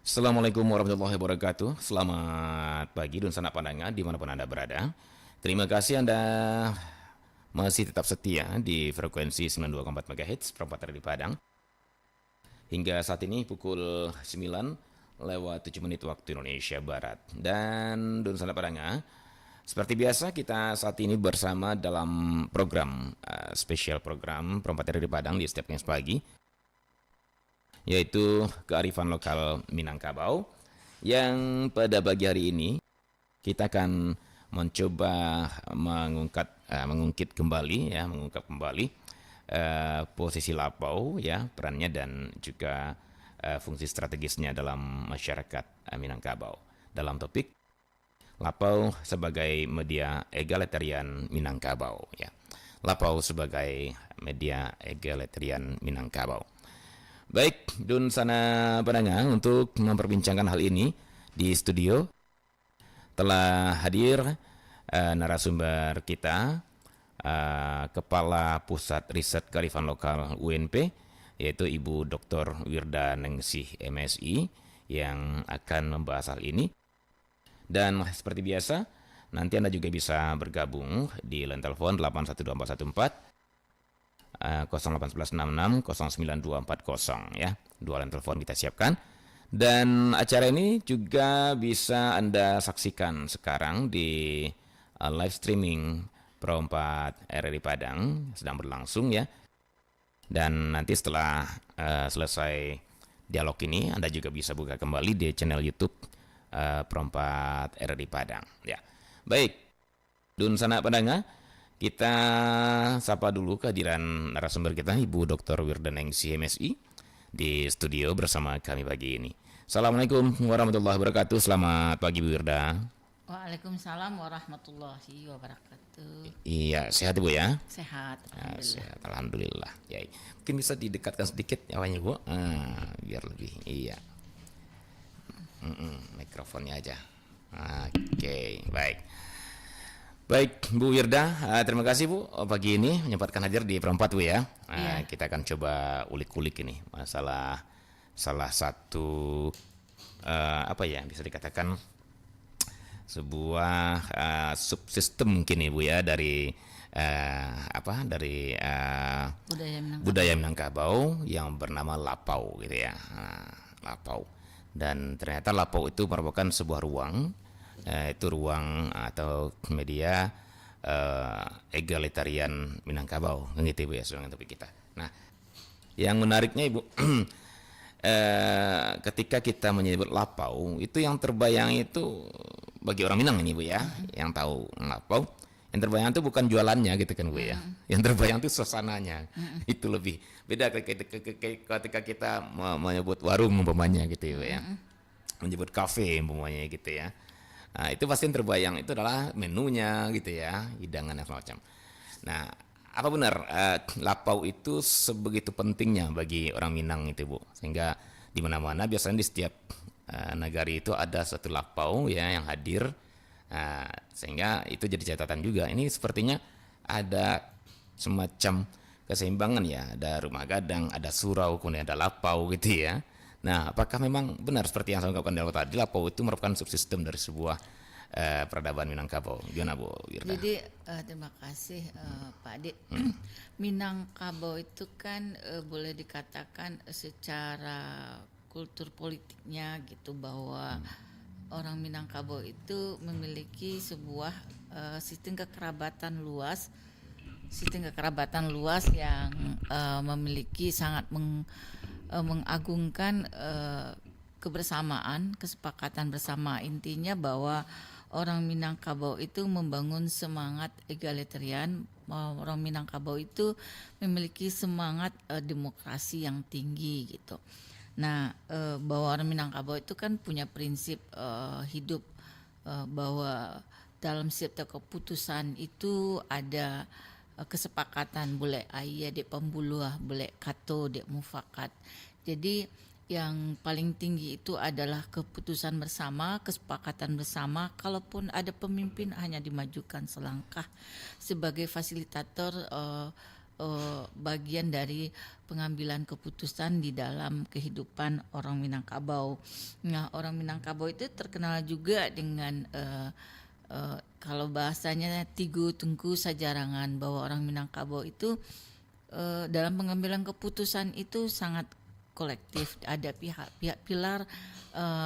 Assalamualaikum warahmatullahi wabarakatuh. Selamat pagi dan sanak pandangan dimanapun Anda berada. Terima kasih Anda masih tetap setia di frekuensi 92,4 MHz perempatan di Padang. Hingga saat ini pukul 9 lewat 7 menit waktu Indonesia Barat. Dan sanak pandangan, seperti biasa kita saat ini bersama dalam program spesial program perempatan di Padang di setiap Kamis pagi, yaitu kearifan lokal Minangkabau, yang pada pagi hari ini kita akan mencoba mengungkit kembali posisi lapau ya, perannya dan juga fungsi strategisnya dalam masyarakat Minangkabau dalam topik lapau sebagai media egalitarian Minangkabau ya. Lapau sebagai media egalitarian Minangkabau. Baik, Dun sana pendengar, untuk memperbincangkan hal ini di studio telah hadir narasumber kita, Kepala Pusat Riset Kearifan Lokal UNP, yaitu Ibu Dr. Wirda Ningsih MSI, yang akan membahas hal ini. Dan seperti biasa, nanti Anda juga bisa bergabung di line telepon 812414 081166 09240 ya. Dua line telepon kita siapkan. Dan acara ini juga bisa Anda saksikan sekarang di live streaming Pro 4 RRI Padang sedang berlangsung ya. Dan nanti setelah selesai dialog ini, Anda juga bisa buka kembali di channel YouTube Pro 4 RRI Padang ya. Baik, Dun sana pendengar, kita sapa dulu kehadiran narasumber kita, Ibu Dr. Wirda Ningsih MSI, di studio bersama kami pagi ini. Assalamualaikum warahmatullahi wabarakatuh. Selamat pagi Bu Wirda. Waalaikumsalam warahmatullahi wabarakatuh. Iya, sehat Bu ya? Sehat, Nah, alhamdulillah. sehat, alhamdulillah. Ya, mungkin bisa didekatkan sedikit nyawanya Bu, biar lebih. Iya. Mikrofonnya aja. Oke, baik. Baik, Bu Wirda, terima kasih Bu pagi ini menyempatkan hadir di Perempat Bu ya. Iya. Kita akan coba ulik-ulik ini masalah salah satu apa ya, bisa dikatakan sebuah subsistem mungkin nih Bu ya, dari budaya Minangkabau yang bernama lapau gitu ya. Lapau. Dan ternyata lapau itu merupakan sebuah ruang, itu ruang atau media egalitarian Minangkabau, gitu Bu ya, soal topik kita. Nah, yang menariknya Ibu, ketika kita menyebut lapau, itu yang terbayang itu bagi orang Minang ini Bu ya, yang tahu lapau, yang terbayang itu bukan jualannya gitu kan Bu ya, yang terbayang itu suasananya. Itu lebih beda ketika kita menyebut warung umpamanya gitu ya, menyebut kafe umpamanya gitu ya. Nah, itu pasti yang terbayang itu adalah menunya gitu ya, hidangan dan semacam. Nah, apa benar lapau itu sebegitu pentingnya bagi orang Minang itu Bu, sehingga di mana-mana biasanya di setiap nagari itu ada satu lapau ya yang hadir. Sehingga itu jadi catatan juga. Ini sepertinya ada semacam keseimbangan ya, ada rumah gadang, ada surau, kemudian ada lapau gitu ya. Nah, apakah memang benar seperti yang saya ungkapkan di awal tadi, lapau itu merupakan subsistem dari sebuah peradaban Minangkabau? Gimana Bu Wirda? Jadi terima kasih Pak Ade. Minangkabau itu kan boleh dikatakan secara kultur politiknya gitu, bahwa orang Minangkabau itu memiliki sebuah sistem kekerabatan luas, yang memiliki sangat mengagungkan kebersamaan, kesepakatan bersama. Intinya bahwa orang Minangkabau itu membangun semangat egalitarian. Orang Minangkabau itu memiliki semangat demokrasi yang tinggi gitu. Nah, bahwa orang Minangkabau itu kan punya prinsip hidup, bahwa dalam setiap keputusan itu ada kesepakatan, boleh ayah dek pembuluh, boleh kato dek mufakat. Jadi yang paling tinggi itu adalah keputusan bersama, kesepakatan bersama. Kalaupun ada pemimpin hanya dimajukan selangkah sebagai fasilitator bagian dari pengambilan keputusan di dalam kehidupan orang Minangkabau. Nah, orang Minangkabau itu terkenal juga dengan kalau bahasanya tigu tungku sajarangan, bahwa orang Minangkabau itu dalam pengambilan keputusan itu sangat kolektif. Ada pihak pilar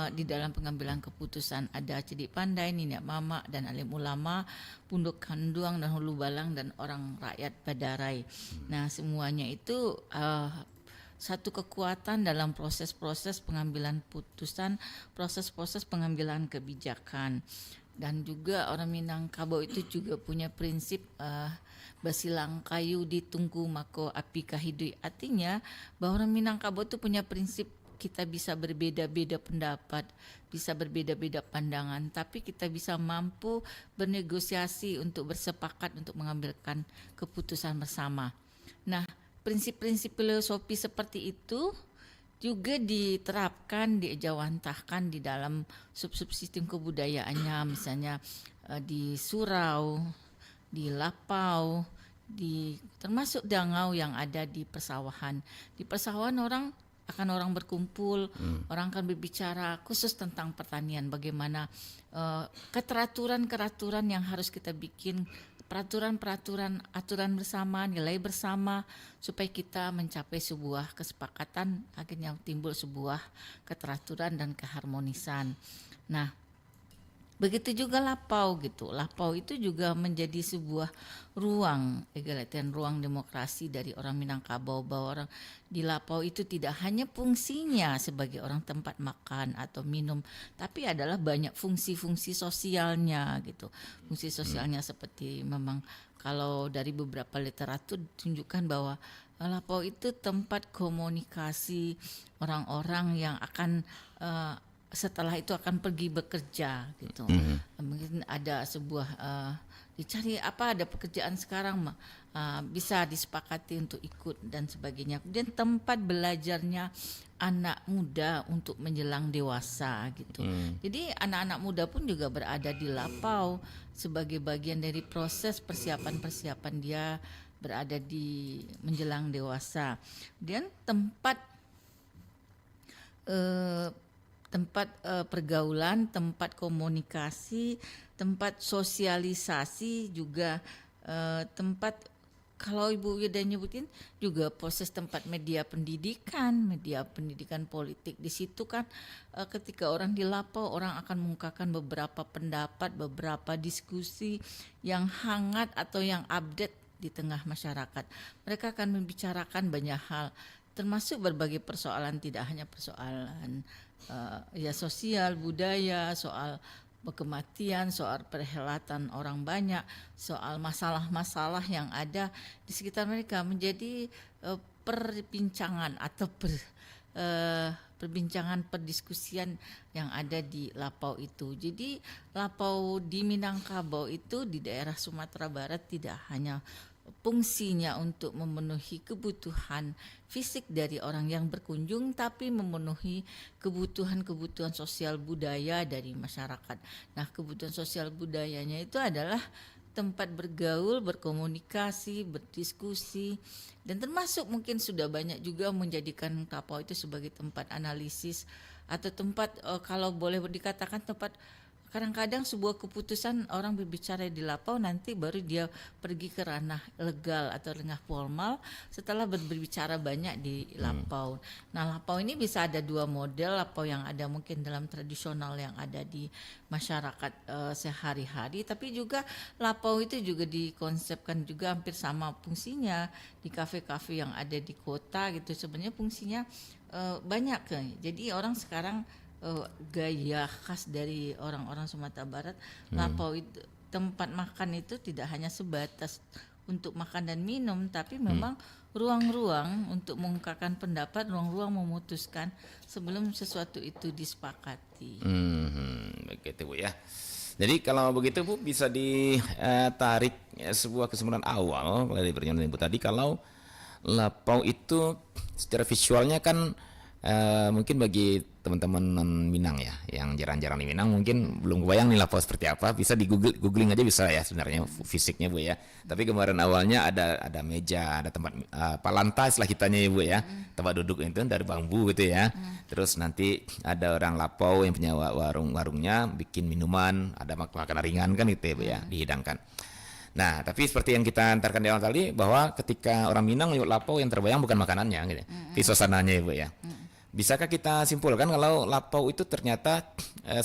di dalam pengambilan keputusan, ada Cedik Pandai, Niniak Mama dan alim ulama, Punduk Kanduang dan Hulu Balang dan orang rakyat Badarai. Nah, semuanya itu satu kekuatan dalam proses-proses pengambilan putusan, proses-proses pengambilan kebijakan. Dan juga orang Minangkabau itu juga punya prinsip basilang kayu ditungku mako api kahidui. Artinya bahwa orang Minangkabau itu punya prinsip kita bisa berbeda-beda pendapat, bisa berbeda-beda pandangan, tapi kita bisa mampu bernegosiasi untuk bersepakat untuk mengambilkan keputusan bersama. Nah, prinsip-prinsip filosofi seperti itu juga diterapkan, diejawantahkan di dalam sub-sub sistem kebudayaannya, misalnya di surau, di lapau, termasuk dangau yang ada di persawahan. Di persawahan orang berkumpul, orang akan berbicara khusus tentang pertanian, bagaimana keteraturan yang harus kita bikin, peraturan, aturan bersama, nilai bersama, supaya kita mencapai sebuah kesepakatan, akhirnya timbul sebuah keteraturan dan keharmonisan. Nah, begitu juga lapau gitu. Lapau itu juga menjadi sebuah ruang egalitarian, ruang demokrasi dari orang Minangkabau, bahwa orang di lapau itu tidak hanya fungsinya sebagai orang tempat makan atau minum, tapi adalah banyak fungsi-fungsi sosialnya gitu. Fungsi sosialnya seperti memang kalau dari beberapa literatur tunjukkan bahwa lapau itu tempat komunikasi orang-orang yang akan setelah itu akan pergi bekerja gitu. Mungkin ada sebuah dicari apa, ada pekerjaan sekarang bisa disepakati untuk ikut dan sebagainya. Kemudian tempat belajarnya anak muda untuk menjelang dewasa gitu. Jadi anak-anak muda pun juga berada di lapau sebagai bagian dari proses persiapan dia berada di menjelang dewasa. Kemudian tempat pergaulan, tempat komunikasi, tempat sosialisasi juga, tempat kalau Ibu Wida nyebutin juga proses tempat media pendidikan politik. Di situ kan ketika orang di lapau, orang akan mengungkapkan beberapa pendapat, beberapa diskusi yang hangat atau yang update di tengah masyarakat. Mereka akan membicarakan banyak hal, termasuk berbagai persoalan, tidak hanya persoalan sosial, budaya, soal kematian, soal perhelatan orang banyak, soal masalah-masalah yang ada di sekitar mereka, menjadi perbincangan atau perbincangan perdiskusian yang ada di lapau itu. Jadi lapau di Minangkabau itu di daerah Sumatera Barat tidak hanya fungsinya untuk memenuhi kebutuhan fisik dari orang yang berkunjung, tapi memenuhi kebutuhan sosial budaya dari masyarakat. Nah, kebutuhan sosial budayanya itu adalah tempat bergaul, berkomunikasi, berdiskusi, dan termasuk mungkin sudah banyak juga menjadikan lapau itu sebagai tempat analisis atau tempat kalau boleh dikatakan tempat. Kadang-kadang sebuah keputusan orang berbicara di lapau, nanti baru dia pergi ke ranah legal atau ranah formal setelah berbicara banyak di lapau. Nah, lapau ini bisa ada dua model, lapau yang ada mungkin dalam tradisional yang ada di masyarakat sehari-hari, tapi juga lapau itu juga dikonsepkan juga hampir sama fungsinya di kafe-kafe yang ada di kota gitu. Sebenarnya fungsinya banyak. Jadi orang sekarang gaya khas dari orang-orang Sumatera Barat, lapau itu tempat makan itu tidak hanya sebatas untuk makan dan minum, tapi memang ruang-ruang untuk mengungkapkan pendapat, ruang-ruang memutuskan sebelum sesuatu itu disepakati. Begitu Bu ya. Jadi kalau begitu Bu, bisa ditarik sebuah kesimpulan awal dari pernyataan Ibu tadi, kalau lapau itu secara visualnya kan Mungkin bagi teman-teman non Minang ya, yang jarang-jarang di Minang mungkin belum kebayang nih Lapau seperti apa. Bisa di googling aja bisa ya sebenarnya fisiknya Bu ya. Tapi kemarin awalnya ada meja, ada tempat lantai setelah kitanya ya Bu ya, tempat duduk itu dari bambu gitu ya. Terus nanti ada orang Lapau yang punya warungnya bikin minuman, ada makanan ringan kan gitu ya Bu ya, dihidangkan. Nah, tapi seperti yang kita antarkan di awal tadi bahwa ketika orang Minang yuk Lapau yang terbayang bukan makanannya gitu, di suasananya ya Bu ya. Bisakah kita simpulkan kalau Lapau itu ternyata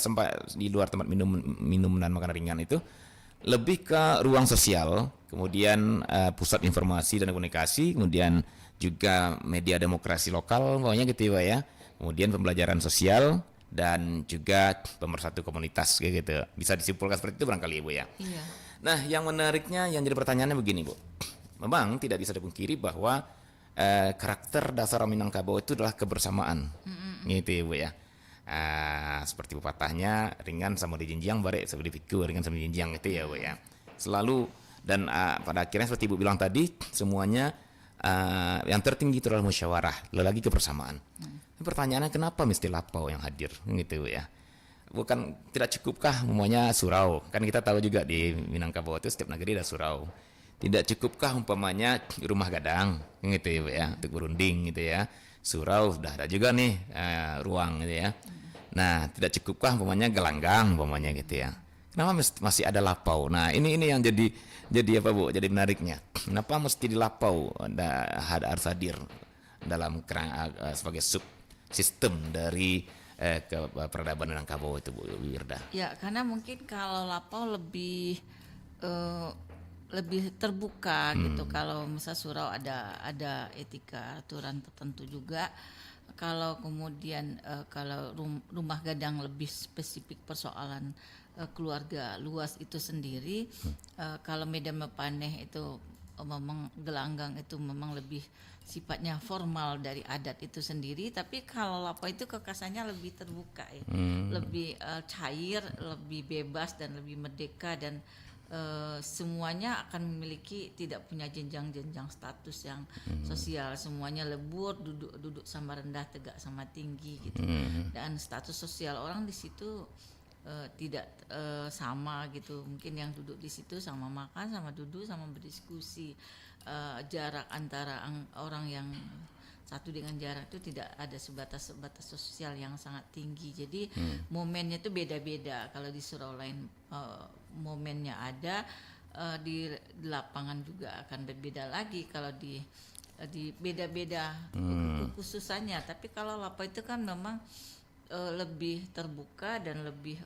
sempat di luar tempat minum dan makan ringan itu lebih ke ruang sosial, kemudian pusat informasi dan komunikasi, kemudian juga media demokrasi lokal, pokoknya gitu ya, Pak ya. Kemudian pembelajaran sosial dan juga pemersatu komunitas kayak gitu. Bisa disimpulkan seperti itu barangkali Ibu ya. Iya. Nah, yang menariknya yang jadi pertanyaannya begini, Bu. Memang tidak bisa dipungkiri bahwa karakter dasar orang Minangkabau itu adalah kebersamaan, gitu ya Bu ya. Seperti pepatahnya ringan sama dijinjang, barek sama dipikul, ringan sama dijinjang itu ya Bu ya. Selalu dan pada akhirnya seperti Ibu bilang tadi, semuanya yang tertinggi itu adalah musyawarah, lagi kebersamaan. Pertanyaannya kenapa mesti Lapau yang hadir, gitu Bu ya. Bukan tidak cukupkah umpamanya surau? Kan kita tahu juga di Minangkabau itu setiap negeri ada surau. Tidak cukupkah umpamanya rumah gadang gitu ya Bu ya, untuk berunding gitu ya. Surau sudah ada juga nih ruang gitu ya. Nah, tidak cukupkah umpamanya gelanggang umpamanya gitu ya. Kenapa masih ada Lapau? Nah, ini yang jadi apa Bu? Jadi menariknya. Kenapa mesti di Lapau harus hadir dalam sebagai subsistem dari peradaban Minangkabau itu Bu Wirda? Ya, karena mungkin kalau Lapau lebih terbuka gitu. Kalau misal surau ada etika aturan tertentu juga. Kalau kemudian kalau rumah gadang lebih spesifik persoalan keluarga luas itu sendiri. Kalau medan mepaneh itu memang gelanggang itu memang lebih sifatnya formal dari adat itu sendiri. Tapi kalau Lapau itu kekasannya lebih terbuka ya, lebih cair, lebih bebas dan lebih merdeka dan semuanya akan memiliki tidak punya jenjang-jenjang status yang sosial, semuanya lebur, duduk sama rendah, tegak sama tinggi gitu. Dan status sosial orang di situ tidak sama gitu. Mungkin yang duduk di situ sama makan, sama duduk, sama berdiskusi. Jarak antara orang yang satu dengan jarak itu tidak ada sebatas sosial yang sangat tinggi. Jadi momennya itu beda-beda. Kalau di surau lain momennya ada, di lapangan juga akan berbeda lagi. Kalau di beda-beda kekhususannya. Tapi kalau Lapau itu kan memang lebih terbuka dan lebih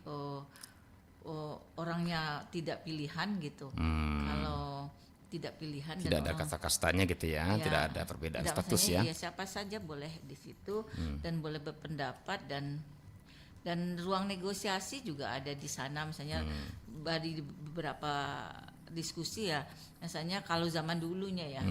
orangnya tidak pilihan gitu. Kalau tidak pilihan tidak ada kasta-kastanya gitu ya, tidak ada perbedaan status ya. Ya siapa saja boleh di situ dan boleh berpendapat dan ruang negosiasi juga ada di sana. Misalnya dari beberapa diskusi ya, misalnya kalau zaman dulunya ya,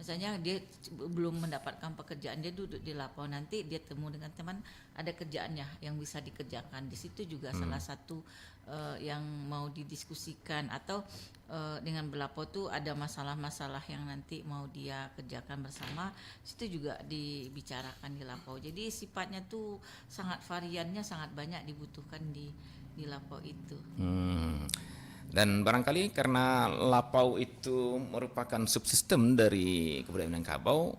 misalnya dia belum mendapatkan pekerjaan, dia duduk di Lapau, nanti dia temu dengan teman ada kerjaannya yang bisa dikerjakan di situ juga salah satu yang mau didiskusikan. Atau dengan berlapau tuh ada masalah-masalah yang nanti mau dia kerjakan bersama, situ juga dibicarakan di Lapau. Jadi sifatnya tuh sangat variannya sangat banyak dibutuhkan di Lapau itu. Dan barangkali karena Lapau itu merupakan subsistem dari kebudayaan Minangkabau,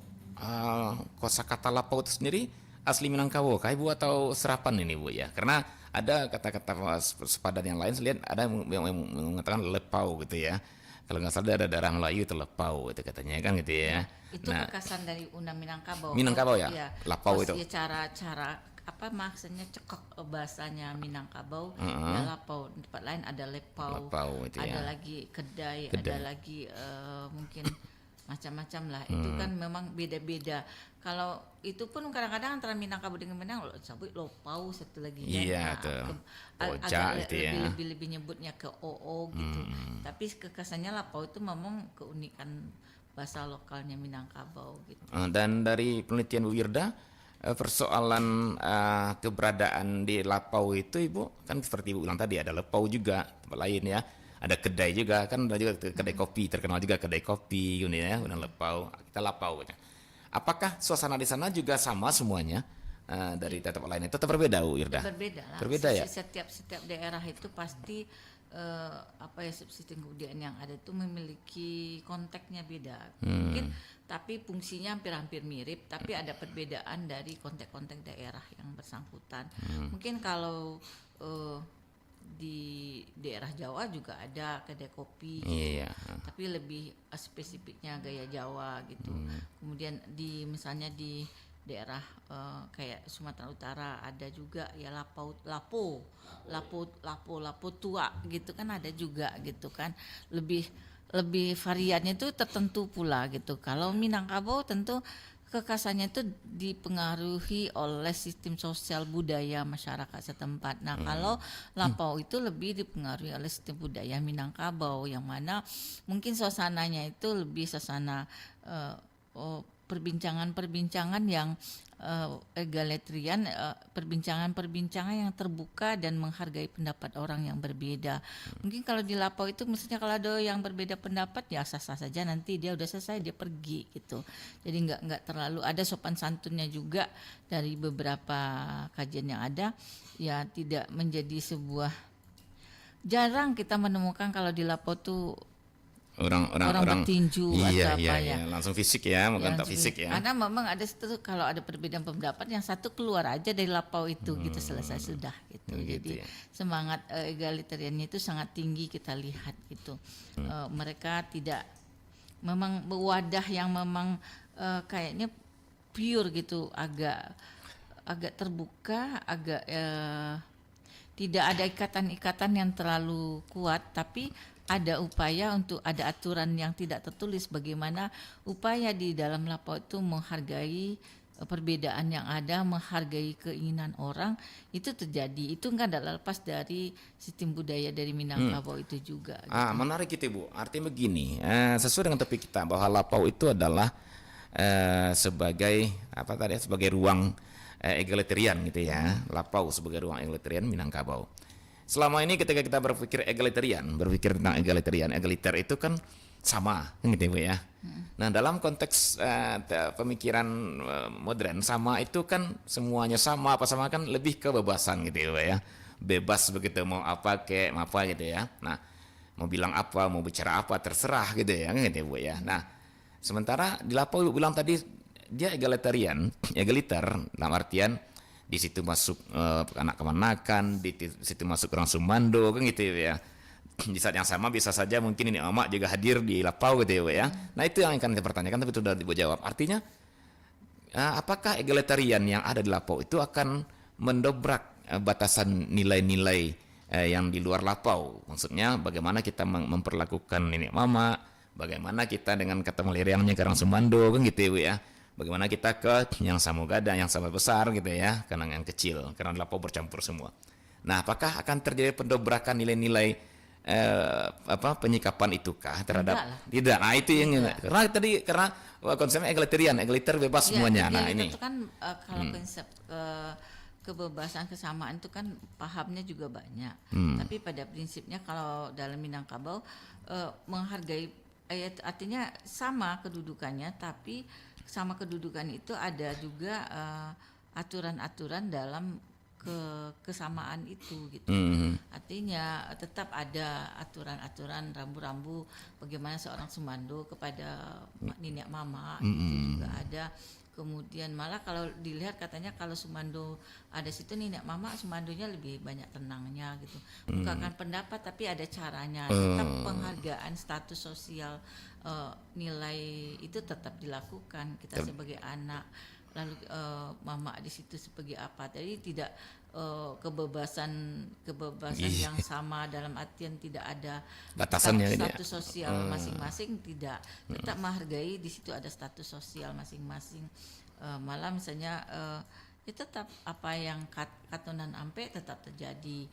kosakata Lapau itu sendiri asli Minangkabau kah Ibu atau serapan ini Bu ya? Karena ada kata-kata sepadan yang lain, saya lihat ada yang mengatakan lepau gitu ya. Kalau nggak salah ada daerah Melayu itu lepau itu katanya kan gitu ya. Itu kekasan dari Undang Minangkabau. Minangkabau ya? Lapau itu. Cara apa maksudnya cekok bahasanya Minangkabau, ya Lapau. Di tempat lain ada lepau itu ada lagi kedai, ada lagi mungkin macam-macam lah. Itu kan memang beda-beda. Kalau itu pun kadang-kadang antara Minangkabau dengan Minang sabut lopau satu lagi. Iya tuh. Agak itu ya. Lebih nyebutnya ke OO gitu. Tapi kekasannya Lapau itu memang keunikan bahasa lokalnya Minangkabau gitu. Dan dari penelitian Bu Wirda, persoalan keberadaan di Lapau itu Ibu kan seperti Ibu bilang tadi ada lepau juga tempat lain ya, ada kedai juga kan, ada juga kedai kopi terkenal juga kedai kopi gitu ya, udah lepau kita Lapau gitu. Apakah suasana di sana juga sama semuanya dari tempat lain itu tetap berbeda, Bu Irda? Berbeda lah. Berbeda ya? Setiap daerah itu pasti sistem kebudayaan yang ada itu memiliki konteksnya beda. Mungkin tapi fungsinya hampir-hampir mirip, tapi ada perbedaan dari konteks-konteks daerah yang bersangkutan. Mungkin kalau di daerah Jawa juga ada kedai kopi, Iya. tapi lebih spesifiknya gaya Jawa gitu. Kemudian misalnya di daerah kayak Sumatera Utara ada juga ya lapo tua gitu kan, ada juga gitu kan, lebih variannya itu tertentu pula gitu. Kalau Minangkabau tentu kekhasannya itu dipengaruhi oleh sistem sosial budaya masyarakat setempat. Nah, kalau Lapau itu lebih dipengaruhi oleh sistem budaya Minangkabau, yang mana mungkin suasananya itu lebih suasana perbincangan-perbincangan yang egalitarian, perbincangan-perbincangan yang terbuka dan menghargai pendapat orang yang berbeda. Mungkin kalau di Lapau itu misalnya kalau ada yang berbeda pendapat ya sah-sah saja, nanti dia udah selesai dia pergi gitu. Jadi nggak terlalu ada sopan santunnya juga. Dari beberapa kajian yang ada ya tidak menjadi sebuah, jarang kita menemukan kalau di Lapau tuh orang bertinju iya, atau apa ya. Langsung fisik ya, bukan tak fisik ya. Karena memang ada kalau ada perbedaan pendapat, yang satu keluar aja dari Lapau itu gitu, selesai sudah gitu. Jadi ya. semangat egalitariannya itu sangat tinggi kita lihat gitu. Mereka tidak memang wadah yang memang kayaknya pure gitu, agak terbuka, agak tidak ada ikatan-ikatan yang terlalu kuat, tapi ada upaya untuk ada aturan yang tidak tertulis, bagaimana upaya di dalam Lapau itu menghargai perbedaan yang ada, menghargai keinginan orang, itu terjadi. Itu nggak ada lepas dari sistem budaya dari Minangkabau itu juga. Gitu. Menarik itu, Bu. Artinya begini, sesuai dengan topik kita bahwa Lapau itu adalah sebagai sebagai ruang egalitarian gitu ya. Lapau sebagai ruang egalitarian Minangkabau. Selama ini ketika kita berpikir tentang egalitarian, egaliter itu kan sama, gitu Bu ya. Nah, dalam konteks pemikiran modern, sama itu kan semuanya sama, apa sama kan lebih kebebasan gitu Bu ya. Bebas begitu, mau apa gitu ya. Nah, mau bilang apa, mau bicara apa, terserah gitu ya, gitu Bu ya. Nah, sementara di Lapau Ibu bilang tadi dia egaliter dalam artian di situ masuk anak kemanakan, di situ masuk orang Sumando kan gitu ya. Di saat yang sama bisa saja mungkin ini Mama juga hadir di Lapau gitu ya. Nah, itu yang akan kita pertanyakan, tapi sudah Ibu jawab. Artinya apakah egalitarian yang ada di Lapau itu akan mendobrak batasan nilai-nilai yang di luar Lapau? Maksudnya bagaimana kita memperlakukan nenek Mama, bagaimana kita dengan kata meliriangnya ke orang Sumando kan gitu ya. Bagaimana kita ke yang Samogada, yang sama besar gitu ya, karena yang kecil, karena Lapau bercampur semua. Nah, apakah akan terjadi pendobrakan nilai-nilai penyikapan itukah terhadap tidak? Nah, itu yang karena konsepnya egaliter bebas semuanya. Nah, ini itu kan kalau konsep kebebasan kesamaan itu kan pahamnya juga banyak. Tapi pada prinsipnya kalau dalam Minangkabau menghargai, artinya sama kedudukannya, tapi sama kedudukan itu ada juga aturan-aturan dalam kesamaan itu gitu. Artinya tetap ada aturan-aturan rambu-rambu bagaimana seorang Sumando kepada nenek mama itu juga ada. Kemudian malah kalau dilihat katanya kalau Sumando ada situ nenek mama, Sumandonya lebih banyak tenangnya gitu. Bukan pendapat tapi ada caranya. Tetap penghargaan status sosial, nilai itu tetap dilakukan kita sebagai anak. Lalu mama di situ sebagai apa? Jadi tidak kebebasan yang sama dalam artian tidak ada batasannya status sosial masing-masing, tidak, tetap menghargai di situ ada status sosial masing-masing. Malah misalnya ya tetap apa yang katunan ampe tetap terjadi.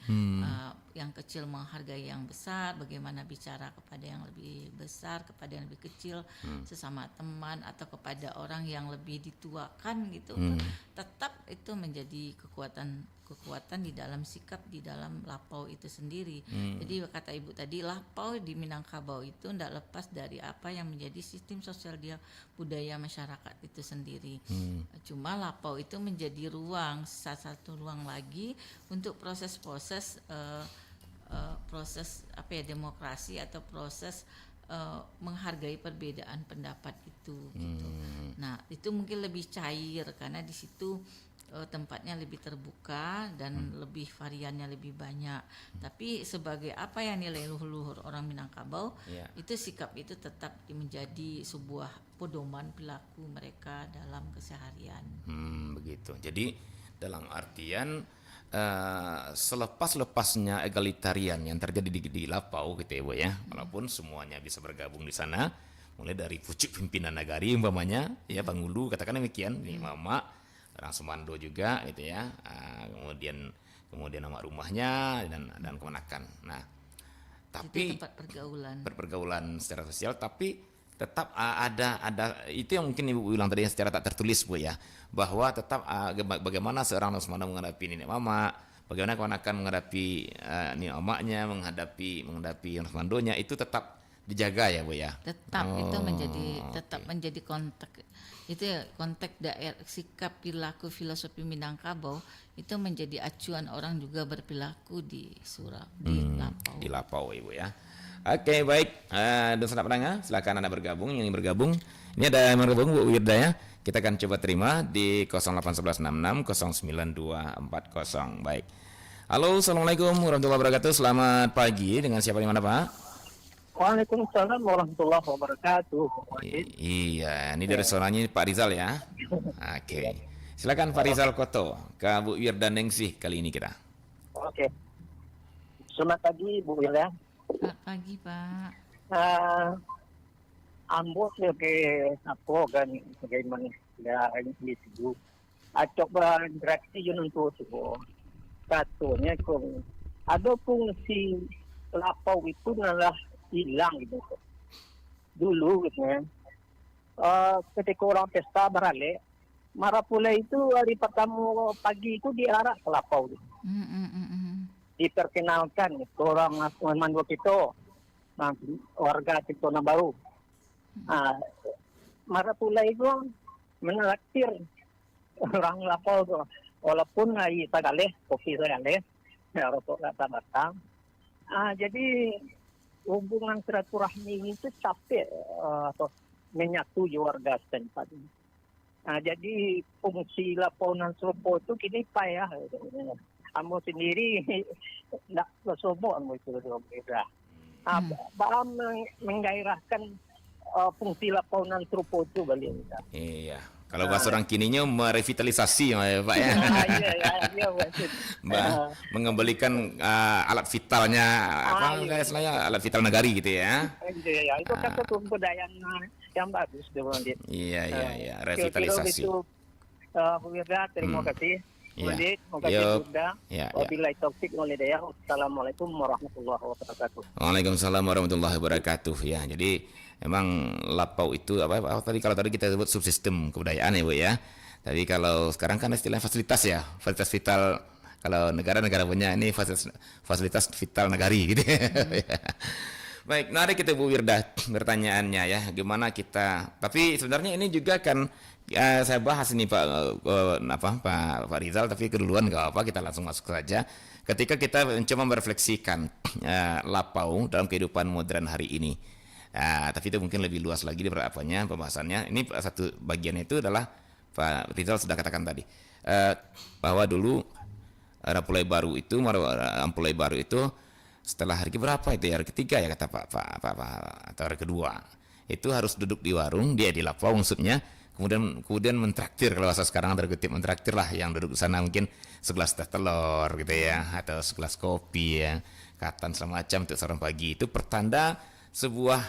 Yang kecil menghargai yang besar, bagaimana bicara kepada yang lebih besar, kepada yang lebih kecil, sesama teman atau kepada orang yang lebih dituakan gitu. Tetap itu menjadi kekuatan di dalam sikap di dalam lapau itu sendiri. Jadi kata Ibu tadi, lapau di Minangkabau itu tidak lepas dari apa yang menjadi sistem sosial dia budaya masyarakat itu sendiri. Cuma lapau itu menjadi salah satu ruang lagi untuk proses-proses proses demokrasi atau proses menghargai perbedaan pendapat itu gitu. Nah, itu mungkin lebih cair karena di situ tempatnya lebih terbuka dan lebih variannya lebih banyak. Tapi sebagai apa yang nilai luhur orang Minangkabau, itu sikap itu tetap menjadi sebuah pedoman perilaku mereka dalam keseharian. Begitu. Jadi dalam artian selepas-lepasnya egalitarian yang terjadi di Lapau gitu ya Bu ya, walaupun semuanya bisa bergabung di sana, mulai dari pucuk pimpinan nagari umpamanya ya, Pangulu katakan demikian, nih Mama orang Semando juga gitu ya, kemudian nama rumahnya dan kemenakan. Nah, tapi itu tempat pergaulan secara sosial, tapi tetap ada itu yang mungkin Ibu bilang tadi secara tak tertulis Bu ya, bahwa tetap bagaimana seorang Semando menghadapi nenek mama, bagaimana kemenakan menghadapi nenek mamanya, menghadapi orang Semandonya, itu tetap dijaga ya Bu ya. Tetap itu menjadi konteks itu ya, konteks daerah sikap perilaku filosofi Minangkabau itu menjadi acuan orang juga berperilaku di Lapau. Di Lapau Ibu ya. Oke, baik. Dan saudara pendengar, silakan Anda bergabung. Yang ingin bergabung, ini ada yang bergabung Bu Wirda ya. Kita akan coba terima di 08116609240. Baik. Halo, assalamualaikum warahmatullahi wabarakatuh. Selamat pagi. Dengan siapa di mana Pak? Waalaikumsalam warahmatullahi wabarakatuh. Iya, ini dari suaranya Pak Rizal ya. Oke. Silakan Pak Rizal Koto ke Bu Wirda Ningsih kali ini kita. Oke. Selamat pagi Bu Wirda. Selamat pagi Pak. Ambo sebagai apa kan bagaimana ya ini itu. Acok berinteraksi yun untuk itu. Satunya kong ada fungsi lapau itu adalah hilang gitu. Dulu gitu ya. Ketika orang pesta berale, Marapula itu hari pertama pagi itu diarak ke lapau. Gitu. Diperkenalkan gitu, orang Mandua Kito, warga Ciptona Baru. Marapula itu menelaktir orang lapau tuh, walaupun lagi Tagaleh, kopi Tagaleh, ya rokok kata batang. Jadi hubungan silaturahmi itu capek atau menyatu warga setempat. Jadi fungsi lapau nan Sopo itu kini payah. Kamu sendiri tidak bersobo kamu itu beda. Bahkan menggairahkan fungsi lapau nan Sopo itu balik. Iya. Kalau bahasa orang kininya merevitalisasi ya Pak ya. Iya, mengembalikan alat vitalnya istilahnya alat vital nagari gitu ya. Iya, itu kan kebudayaan yang bagus Iya, revitalisasi. Itu Bu Wirda, terima kasih. Terima kasih juga. Wabillahi taufik wal hidayah. Assalamualaikum warahmatullahi wabarakatuh. Waalaikumsalam warahmatullahi wabarakatuh. Ya, jadi memang lapau itu kalau tadi kita sebut subsistem kebudayaan ya Bu ya. Tapi kalau sekarang kan istilah fasilitas ya, fasilitas vital. Kalau negara punya ini fasilitas vital nagari gitu. Baik, mari kita Bu Wirda pertanyaannya ya, gimana kita. Tapi sebenarnya ini juga kan saya bahas ini Pak Rizal, tapi keduluan nggak apa, kita langsung masuk saja. Ketika kita mencoba merefleksikan lapau dalam kehidupan modern hari ini. Tapi itu mungkin lebih luas lagi pembahasannya. Ini satu bagian itu adalah Pak Rizal sudah katakan tadi bahwa dulu Ampulai Baru itu setelah hari berapa itu ya, hari ketiga ya kata Pak atau hari kedua itu harus duduk di warung, dia di lapau maksudnya, kemudian mentraktir, kalau bahasa sekarang terkutip mentraktir lah yang duduk di sana, mungkin segelas teh telur gitu ya, atau segelas kopi ya, katan semacam untuk seorang pagi. Itu pertanda sebuah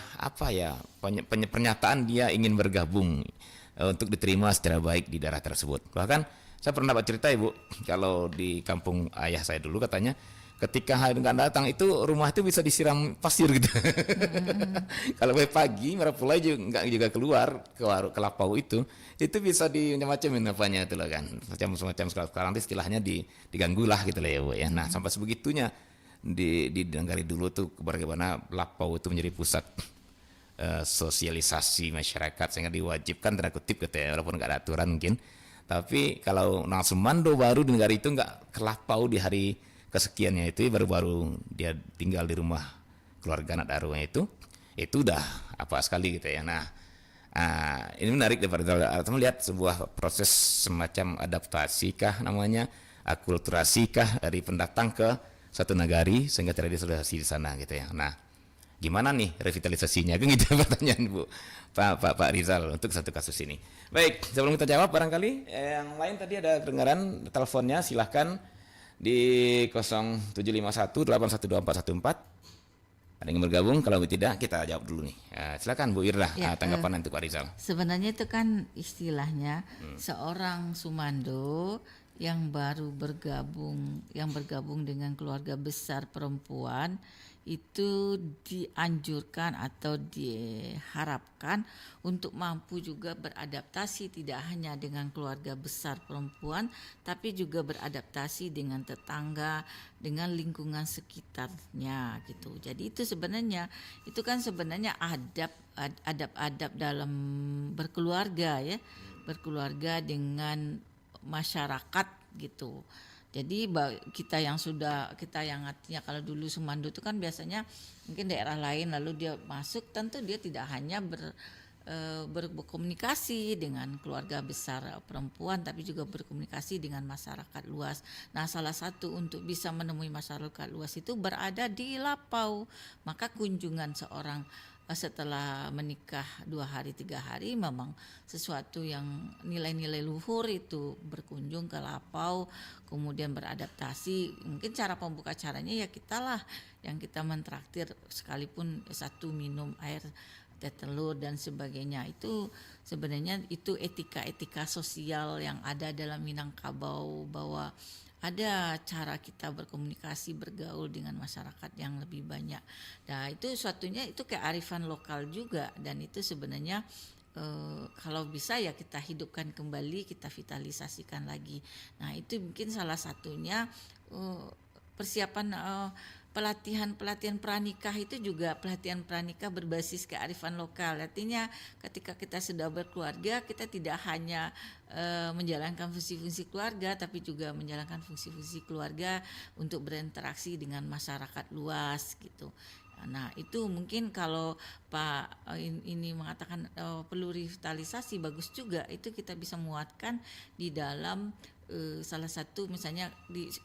pernyataan dia ingin bergabung untuk diterima secara baik di daerah tersebut. Bahkan saya pernah dapat cerita Ibu, kalau di kampung ayah saya dulu katanya ketika hari nggak datang itu rumah itu bisa disiram pasir gitu. Kalau pagi Marapula juga nggak juga keluar ke lapau itu bisa di macam-macam apanya itu lah kan, semacam sekarang itu istilahnya diganggu lah gitu lah ya Bu ya. Nah sampai sebegitunya dari dulu tuh bagaimana lapau itu menjadi pusat sosialisasi masyarakat sehingga diwajibkan tanda kutip gitu ya, walaupun nggak ada aturan mungkin. Tapi kalau langsung mando baru di negara itu nggak ke lapau di hari kesekiannya itu baru dia tinggal di rumah keluarga anak darunya itu udah apa sekali gitu ya. Nah, ini menarik daripada melihat sebuah proses semacam adaptasi kah namanya, akulturasi kah dari pendatang ke satu nagari sehingga terjadi sosialisasi di sana gitu ya. Nah, gimana nih revitalisasinya? Kan gitu pertanyaan Bu Pak Rizal untuk satu kasus ini. Baik, sebelum kita jawab barangkali yang lain tadi ada kedengaran teleponnya, silahkan di 0751812414. Ada yang bergabung, kalau tidak kita jawab dulu nih. Silakan Bu Irna, tanggapan untuk Pak Rizal. Sebenarnya itu kan istilahnya seorang Sumando yang baru bergabung dengan keluarga besar perempuan itu dianjurkan atau diharapkan untuk mampu juga beradaptasi tidak hanya dengan keluarga besar perempuan tapi juga beradaptasi dengan tetangga, dengan lingkungan sekitarnya gitu. Jadi itu sebenarnya adab adab berkeluarga ya, berkeluarga dengan masyarakat gitu. Jadi kita yang artinya kalau dulu Sumando itu kan biasanya mungkin daerah lain lalu dia masuk, tentu dia tidak hanya berkomunikasi dengan keluarga besar perempuan tapi juga berkomunikasi dengan masyarakat luas. Nah, salah satu untuk bisa menemui masyarakat luas itu berada di lapau. Maka kunjungan seorang setelah menikah 2 hari 3 hari memang sesuatu yang nilai-nilai luhur itu berkunjung ke lapau kemudian beradaptasi. Mungkin cara pembuka acaranya ya kita lah yang kita mentraktir sekalipun satu minum air teh telur dan sebagainya. Itu sebenarnya itu etika sosial yang ada dalam Minangkabau bahwa ada cara kita berkomunikasi, bergaul dengan masyarakat yang lebih banyak. Nah itu suatunya itu kearifan lokal juga dan itu sebenarnya kalau bisa ya kita hidupkan kembali, kita vitalisasikan lagi. Nah itu mungkin salah satunya persiapan pelatihan pranikah itu juga pelatihan pranikah berbasis kearifan lokal. Artinya ketika kita sudah berkeluarga kita tidak hanya menjalankan fungsi-fungsi keluarga tapi juga menjalankan fungsi-fungsi keluarga untuk berinteraksi dengan masyarakat luas gitu. Nah itu mungkin kalau Pak ini mengatakan perlu revitalisasi, bagus juga itu kita bisa muatkan di dalam salah satu misalnya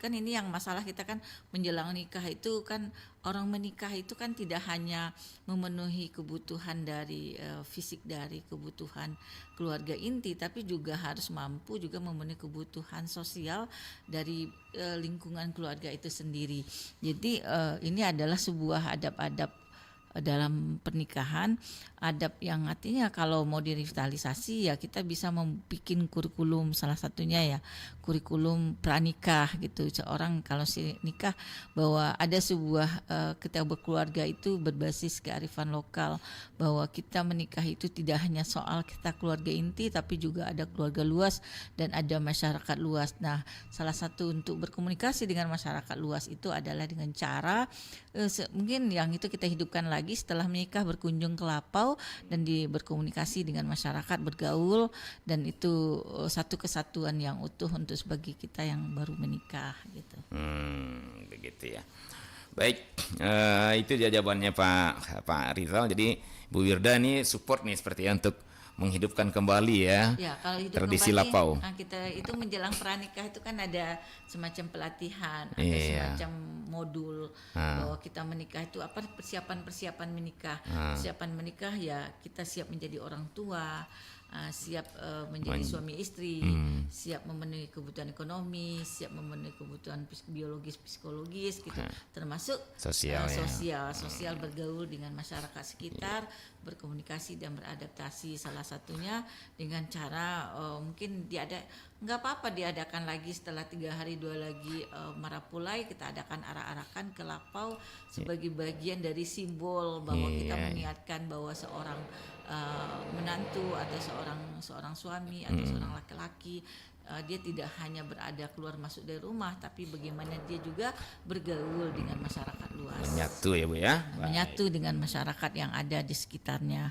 kan ini yang masalah kita kan menjelang nikah itu kan orang menikah itu kan tidak hanya memenuhi kebutuhan dari fisik dari kebutuhan keluarga inti tapi juga harus mampu juga memenuhi kebutuhan sosial dari lingkungan keluarga itu sendiri. Jadi ini adalah sebuah adab-adab dalam pernikahan, adab yang artinya kalau mau direvitalisasi ya kita bisa membuat kurikulum, salah satunya ya kurikulum pranikah gitu. Seorang kalau si nikah bahwa ada sebuah kita berkeluarga itu berbasis kearifan lokal, bahwa kita menikah itu tidak hanya soal kita keluarga inti tapi juga ada keluarga luas dan ada masyarakat luas. Nah salah satu untuk berkomunikasi dengan masyarakat luas itu adalah dengan cara mungkin yang itu kita hidupkan lagi setelah menikah, berkunjung ke lapau dan berkomunikasi dengan masyarakat, bergaul, dan itu satu kesatuan yang utuh untuk bagi kita yang baru menikah gitu. Begitu ya. Baik, itu jawabannya Pak Rizal. Jadi Bu Wirda ini support nih seperti ya untuk menghidupkan kembali ya, kalau hidup tradisi kembali, lapau. Nah kita itu menjelang pranikah itu kan ada semacam pelatihan, ada semacam modul bahwa kita menikah itu apa persiapan menikah. Persiapan menikah ya kita siap menjadi orang tua, siap menjadi suami istri, siap memenuhi kebutuhan ekonomi, siap memenuhi kebutuhan biologis, psikologis gitu, termasuk Sosial, ya. sosial bergaul dengan masyarakat sekitar, berkomunikasi dan beradaptasi. Salah satunya dengan cara mungkin nggak apa-apa diadakan lagi setelah 3 hari 2 lagi Marapulai, kita adakan arak-arakan ke Lapau sebagai bagian dari simbol bahwa kita mengingatkan bahwa seorang menantu atau seorang suami atau seorang laki-laki dia tidak hanya berada keluar masuk dari rumah, tapi bagaimana dia juga bergaul dengan masyarakat luas. Menyatu ya Bu ya. Menyatu dengan masyarakat yang ada di sekitarnya.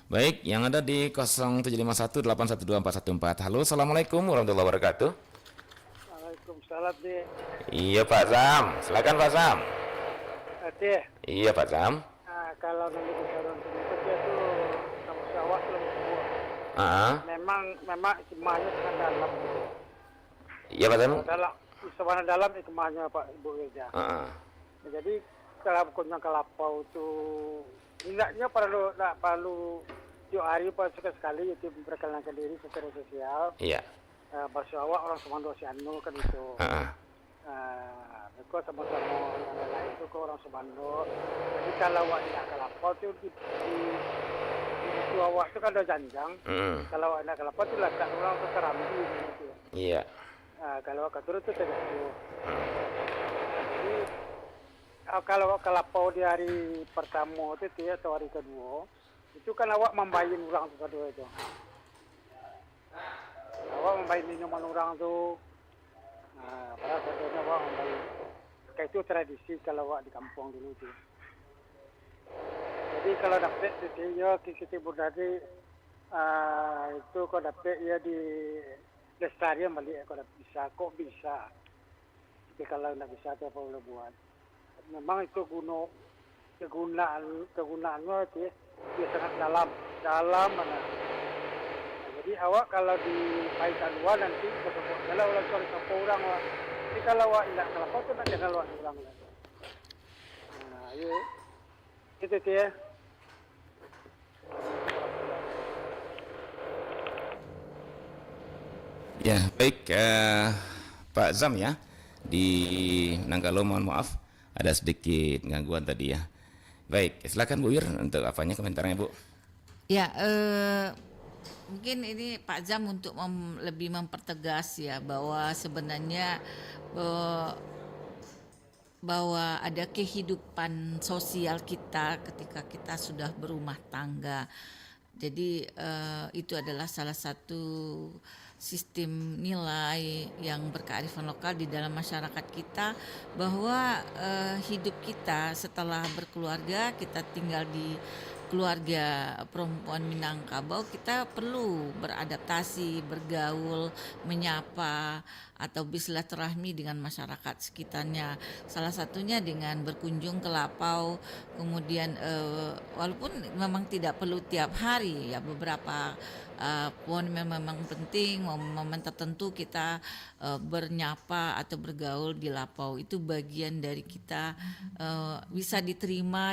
Baik, yang ada di 0751812414. Halo, assalamualaikum warahmatullahi wabarakatuh. Waalaikumsalam, Dek. Iya Pak Sam, silakan Pak Sam. Dek, Iya Pak Sam. kalau nanti bicara untuk itu dia tuh sama sawah lebih tua. Memang ikmahnya sangat dalam. Iya Pak Sam. Dalam, sana dalam ikmahnya Pak Ibu Weda. Jadi kalau kunjung ke Lapau itu hendaknya tak perlu 7 hari sekali itu memperkenalkan diri secara sosial. Iya. Bersawah orang Semando Sianu kan itu. Mereka sama-sama yang lain itu ke orang Semando. Jadi kalau awak nak ke Lapau itu di awak itu kan ada janjang. Kalau awak nak ke Lapau itu letak orang ke Serambi gitu. Iya. Kalau awak ke Turut itu tidak itu. Jadi kalau ke Lapau di hari pertama itu ya, atau hari kedua, itu kan awak membayin orang itu kedua itu. Awak membayin minuman orang tu. Pada saat itu awak membayin. Kayak itu tradisi kalau awak di kampung dulu tu. Jadi kalau dapat itu ya kita berdari itu kau dapat ya di lestarian balik kau bisa kok bisa. Tapi kalau tidak bisa apa boleh buat. Memang itu kegunaannya itu ya, dia sangat dalam mana. Jadi awak kalau di paikan luar nanti kalau cari satu orang awak, jadi kalau awak tidak kelapa tu nak jangan luar orang lah. Itu ya. Ya baik Pak Zam ya, di Nanggalo mohon maaf ada sedikit gangguan tadi ya. Baik, silakan Bu Wir untuk apanya komentarnya Bu. Ya, mungkin ini Pak Zam untuk lebih mempertegas ya bahwa sebenarnya bahwa ada kehidupan sosial kita ketika kita sudah berumah tangga. Jadi itu adalah salah satu sistem nilai yang berkearifan lokal di dalam masyarakat kita, bahwa hidup kita setelah berkeluarga, kita tinggal di keluarga perempuan Minangkabau, kita perlu beradaptasi, bergaul, menyapa atau bersilaturahmi dengan masyarakat sekitarnya. Salah satunya dengan berkunjung ke Lapau, kemudian walaupun memang tidak perlu tiap hari ya, beberapa momen memang penting, momen tertentu kita bernyapa atau bergaul di Lapau, itu bagian dari kita bisa diterima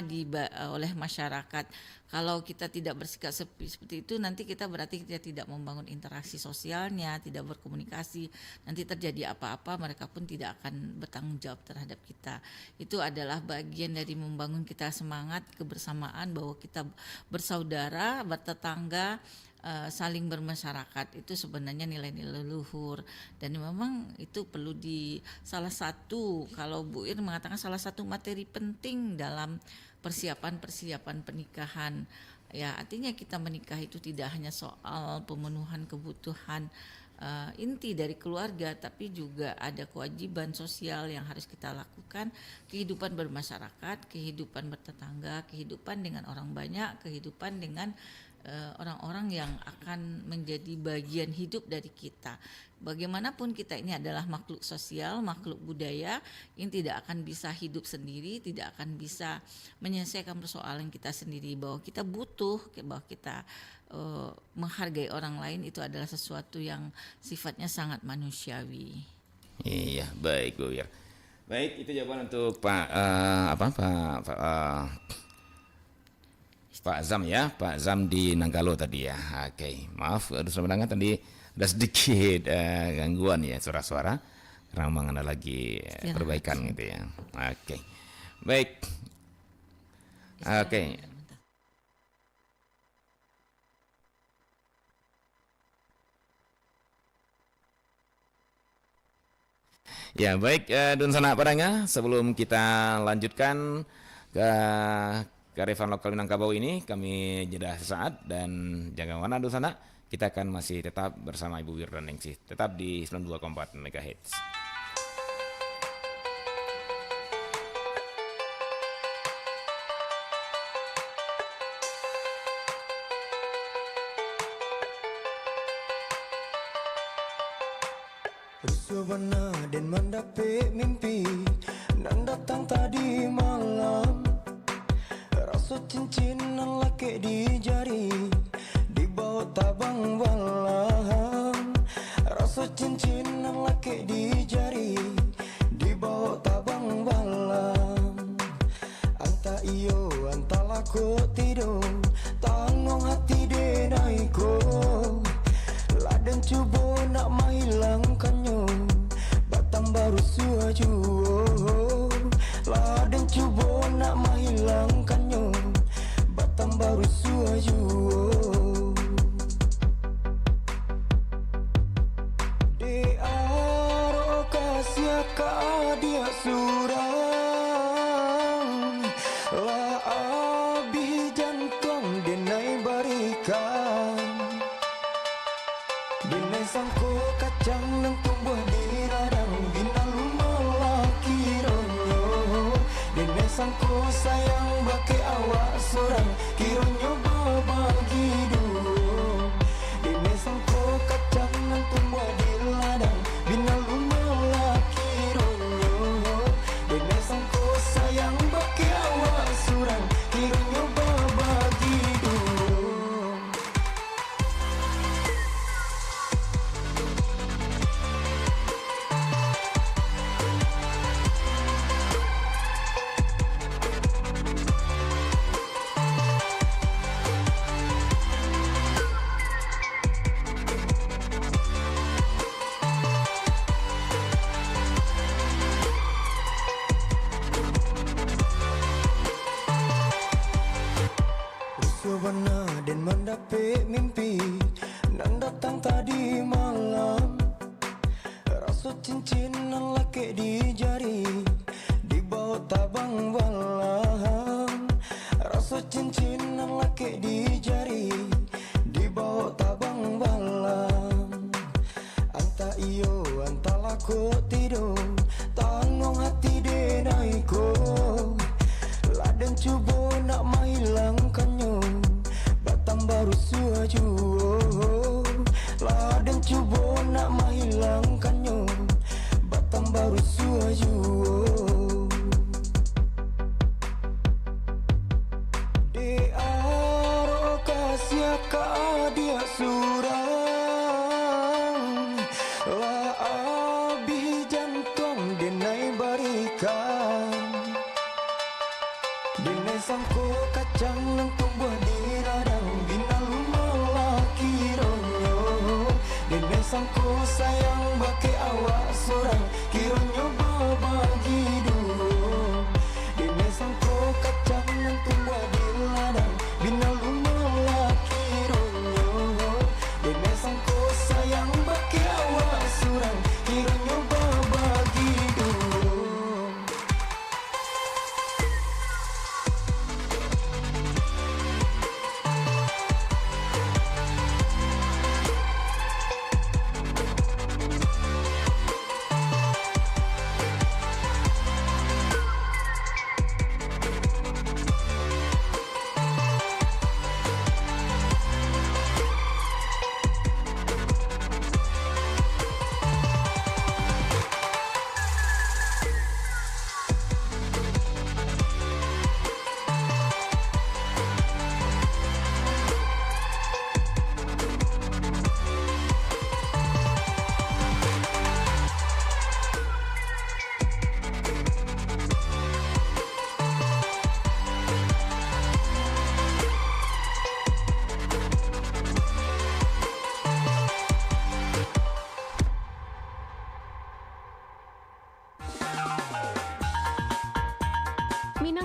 oleh masyarakat. Kalau kita tidak bersikap seperti itu, nanti kita berarti kita tidak membangun interaksi sosialnya, tidak berkomunikasi. Nanti terjadi apa-apa, mereka pun tidak akan bertanggung jawab terhadap kita. Itu adalah bagian dari membangun kita semangat kebersamaan, bahwa kita bersaudara, bertetangga, saling bermasyarakat. Itu sebenarnya nilai-nilai luhur, dan memang itu perlu salah satu, kalau Bu Ir mengatakan salah satu materi penting dalam persiapan pernikahan. Ya, artinya kita menikah itu tidak hanya soal pemenuhan kebutuhan inti dari keluarga, tapi juga ada kewajiban sosial yang harus kita lakukan, kehidupan bermasyarakat, kehidupan bertetangga, kehidupan dengan orang banyak, kehidupan dengan orang-orang yang akan menjadi bagian hidup dari kita. Bagaimanapun kita ini adalah makhluk sosial, makhluk budaya yang tidak akan bisa hidup sendiri, tidak akan bisa menyelesaikan persoalan kita sendiri, bahwa kita butuh, bahwa kita menghargai orang lain, itu adalah sesuatu yang sifatnya sangat manusiawi. Iya, baik Bu Wir. Baik, itu jawaban untuk Pak Pak Zam ya, Pak Zam di Nanggalo tadi ya. Oke, maaf, harus mendengar tadi ada sedikit gangguan ya suara-suara karena memang ada lagi perbaikan gitu ya. Oke, baik. Oke. Ya baik, Dun Sanak Padanga, sebelum kita lanjutkan ke kearifan lokal Minangkabau ini, kami jeda sesaat dan jangan mana Dun Sanak, kita akan masih tetap bersama Ibu Wir dan Ningsih, tetap di 92,4 MHz. Rusuhana dan mendapat mimpi dan datang tadi malam. Rasa cincin laki di jari di bawah tabang balam. Rasa cincin laki di jari di bawah tabang balam. Anta iyo anta laku tidur tanggung hati denaiku. Laden cuba nak menghilangkannya batang baru suaju. Laden cuba nak menghilangkannya batang baru suaju. De aro kasih ka dia surang la abi jantung denai barikan. Dinai sangko kacang nang tumbuh di ladang bina rumah laki ronyo. Dinai sangko sayang bake awak sorang kironyo berbagi dua. Dinai sangko kacang nang tumbuh di ladang bina rumah laki ronyo. Dinai sangko sayang bake awak sorang kironyo berbagi dua. Rusuhana dan mendapat mimpi dan datang tadi malam. Rasa cincin laki di jari di bawah tabang balam. Rasa cincin laki di jari di bawah tabang balam. Anta iyo anta laku tidur tanggung hati denaiku. Laden cuba nak menghilangkannya batang baru suaju. Laden cuba nak menghilangkannya batang baru suaju. De aro kasih ka dia surang la abi jantung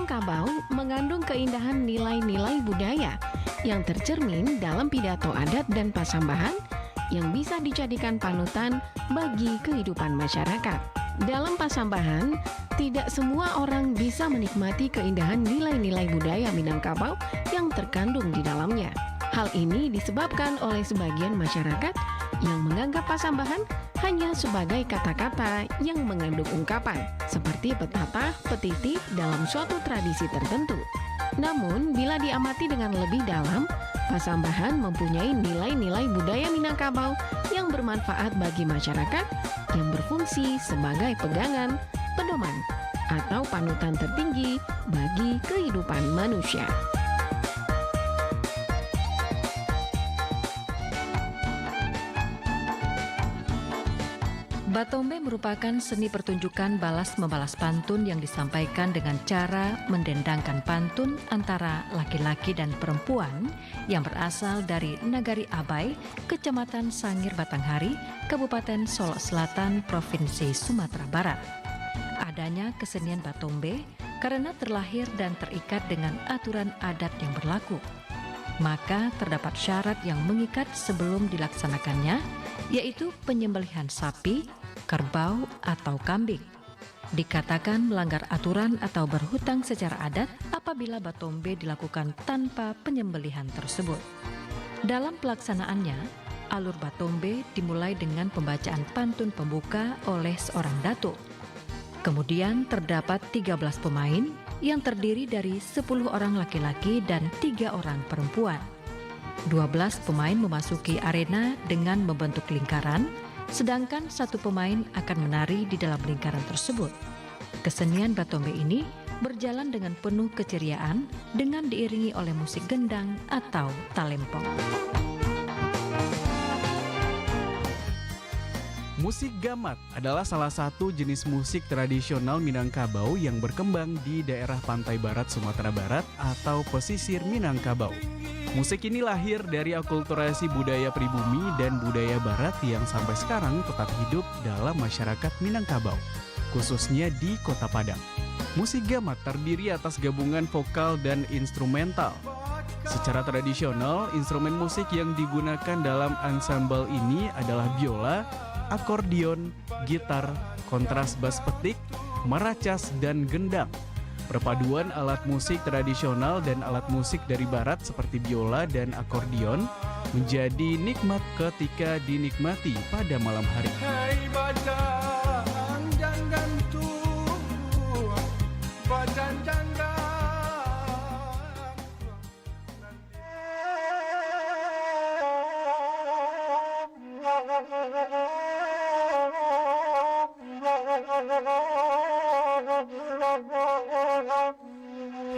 Minangkabau mengandung keindahan nilai-nilai budaya yang tercermin dalam pidato adat dan pasambahan yang bisa dijadikan panutan bagi kehidupan masyarakat. Dalam pasambahan, tidak semua orang bisa menikmati keindahan nilai-nilai budaya Minangkabau yang terkandung di dalamnya. Hal ini disebabkan oleh sebagian masyarakat yang menganggap pasambahan hanya sebagai kata-kata yang mengandung ungkapan, seperti petata, petiti dalam suatu tradisi tertentu. Namun, bila diamati dengan lebih dalam, pasambahan mempunyai nilai-nilai budaya Minangkabau yang bermanfaat bagi masyarakat yang berfungsi sebagai pegangan, pedoman, atau panutan tertinggi bagi kehidupan manusia. Batombe merupakan seni pertunjukan balas-membalas pantun yang disampaikan dengan cara mendendangkan pantun antara laki-laki dan perempuan yang berasal dari Nagari Abai, Kecamatan Sangir Batanghari, Kabupaten Solok Selatan, Provinsi Sumatera Barat. Adanya kesenian Batombe karena terlahir dan terikat dengan aturan adat yang berlaku. Maka terdapat syarat yang mengikat sebelum dilaksanakannya, yaitu penyembelihan sapi, kerbau, atau kambing. Dikatakan melanggar aturan atau berhutang secara adat apabila Batombe dilakukan tanpa penyembelihan tersebut. Dalam pelaksanaannya, alur Batombe dimulai dengan pembacaan pantun pembuka oleh seorang datuk. Kemudian terdapat 13 pemain yang terdiri dari 10 orang laki-laki dan 3 orang perempuan. 12 pemain memasuki arena dengan membentuk lingkaran, sedangkan 1 pemain akan menari di dalam lingkaran tersebut. Kesenian Batombe ini berjalan dengan penuh keceriaan dengan diiringi oleh musik gendang atau talempong. Musik gamat adalah salah satu jenis musik tradisional Minangkabau yang berkembang di daerah pantai barat Sumatera Barat atau pesisir Minangkabau. Musik ini lahir dari akulturasi budaya pribumi dan budaya barat yang sampai sekarang tetap hidup dalam masyarakat Minangkabau, khususnya di Kota Padang. Musik gamat terdiri atas gabungan vokal dan instrumental. Secara tradisional, instrumen musik yang digunakan dalam ensemble ini adalah biola, akordion, gitar, kontras bas petik, maracas, dan gendang. Perpaduan alat musik tradisional dan alat musik dari barat seperti biola dan akordion menjadi nikmat ketika dinikmati pada malam hari. Hai bajang jangan tuh, bajang jangan.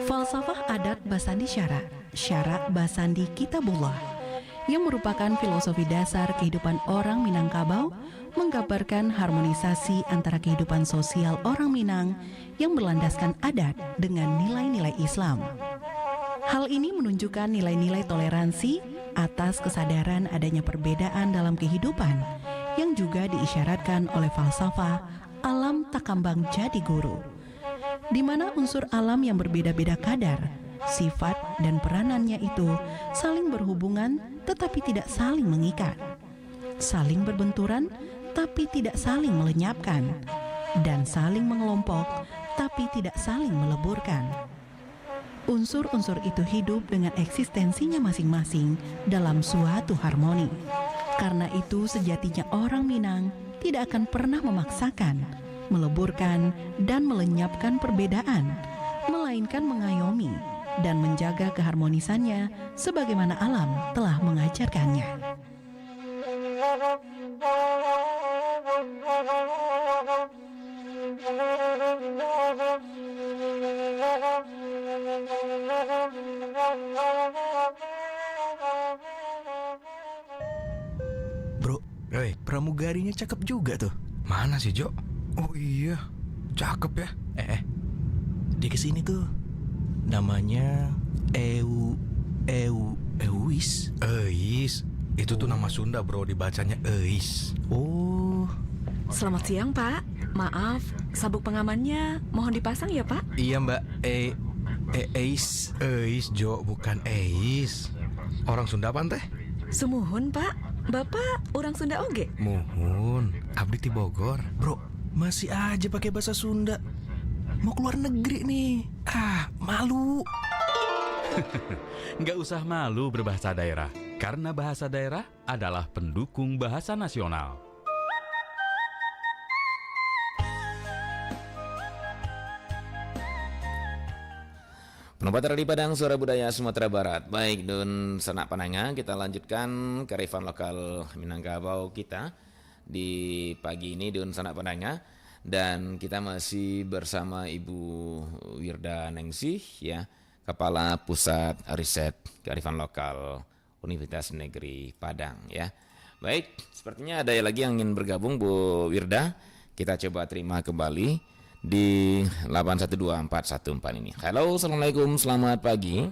Falsafah adat Basandi Syara, Syara Basandi Kitabullah, yang merupakan filosofi dasar kehidupan orang Minangkabau, menggambarkan harmonisasi antara kehidupan sosial orang Minang yang berlandaskan adat dengan nilai-nilai Islam. Hal ini menunjukkan nilai-nilai toleransi atas kesadaran adanya perbedaan dalam kehidupan yang juga diisyaratkan oleh falsafah alam takambang jadi guru, di mana unsur alam yang berbeda-beda kadar, sifat dan peranannya itu saling berhubungan tetapi tidak saling mengikat, saling berbenturan tapi tidak saling melenyapkan, dan saling mengelompok tapi tidak saling meleburkan. Unsur-unsur itu hidup dengan eksistensinya masing-masing dalam suatu harmoni. Karena itu sejatinya orang Minang tidak akan pernah memaksakan, meleburkan, dan melenyapkan perbedaan, melainkan mengayomi dan menjaga keharmonisannya sebagaimana alam telah mengajarkannya. Bro, pramugarinya cakep juga tuh. Mana sih, Jo? Oh iya, cakep ya. Dia kesini tuh. Namanya Euis. Eis. Itu tuh nama Sunda, bro. Dibacanya Eis. Oh. Selamat siang, Pak. Maaf, sabuk pengamannya mohon dipasang ya, Pak? Iya, Mbak. Eis Jo, bukan Eis. Orang Sunda pan teh? Sumuhun Pak, Bapak orang Sunda oge? Muhun, abdi ti Bogor. Bro, masih aja pakai bahasa Sunda. Mau keluar negeri nih. Malu. Nggak usah malu berbahasa daerah, karena bahasa daerah adalah pendukung bahasa nasional. Penempatan di Padang Suara Budaya Sumatera Barat. Baik, Dun Sanak Pananga, kita lanjutkan kearifan lokal Minangkabau kita di pagi ini, Dun Sanak Pananga. Dan kita masih bersama Ibu Wirda Ningsih, ya, Kepala Pusat Riset Kearifan Lokal Universitas Negeri Padang, ya. Baik, sepertinya ada lagi yang ingin bergabung, Bu Wirda. Kita coba terima kembali di 812414 ini. Halo, assalamualaikum, selamat pagi.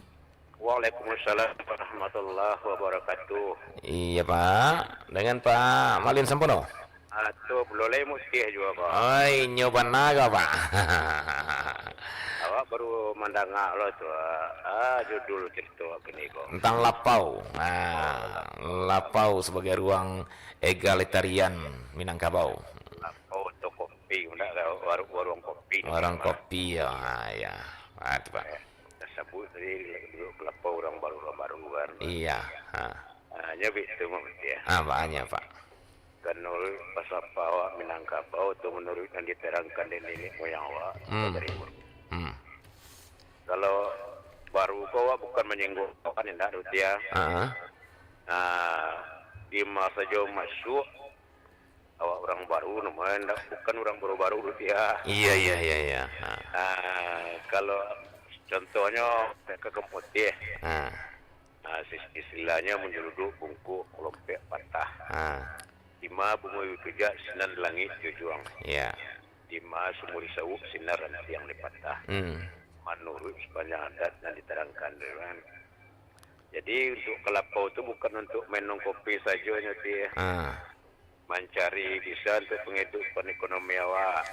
Waalaikumsalam warahmatullahi wabarakatuh. Iya Pak, dengan Pak Malin Sampono. Atau boleh mesti juga Pak. Oi, nyoba naga Pak. Awak baru mandanga lo tuh. Judul cerita gini kok. Tentang Lapau. Lapau sebagai ruang egalitarian Minangkabau. Lapau untuk kopi, enggak warung kopi. Warung kopi ya, ya. Itu Pak. Sebut tadi dulu Lapau orang baru kan. Iya. Hanya itu mesti ya. Apanya Pak? Menurut pasal awak Minangkabau itu menurut yang diterangkan di nenek moyang awak dari guru. Kalau baru kau bukan menyinggung kan tidak rutia. Di masa jauh masuk awak orang baru namanya bukan orang baru rutia. Iya. Kalau contohnya ke kemutih. Istilahnya menjeluduk bungkuk lompek patah. Lima bunga kerja sinar langit jujuang. Iya. Lima sumur sawuk sinar yang dipatah. Menurut sepanjang adat yang diterangkan dengan. Jadi untuk kelapau itu bukan untuk minum kopi saja nanti. Mencari bisa untuk penghidupan ekonomi awak.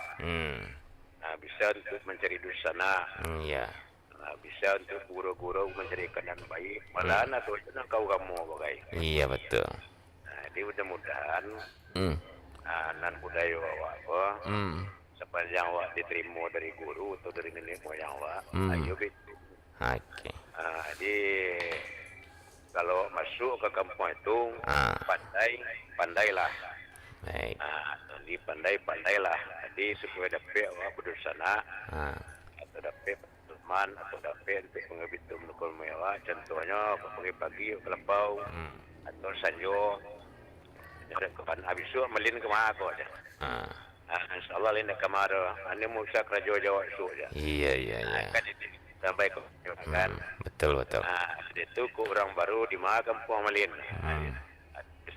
Bisa untuk mencari dusana. Iya. Bisa untuk guru-guru mencari ikan baik. Malahan atau kau kamu bagai. Iya betul. Jadi mudah-mudahan nan budaya awak sepanjang awak diterima dari guru atau dari nenek moyang awak, ayo begitu. Oke. Jadi kalau masuk ke kampung itu pandailah. Baik. Jadi pandailah. Jadi supaya dapat awak berdosana atau dapat teman atau dapat untuk pengebitu menukul mewah. Contohnya pagi-pagi kelempau atau sanjo. Ada kepan habis itu melin ke mako aja. Insyaallah lin ke maro. Ane musa kerja Jawa su aja. Iya. Kan sampai ke kan. Betul. Itu ku orang baru di kampung melin.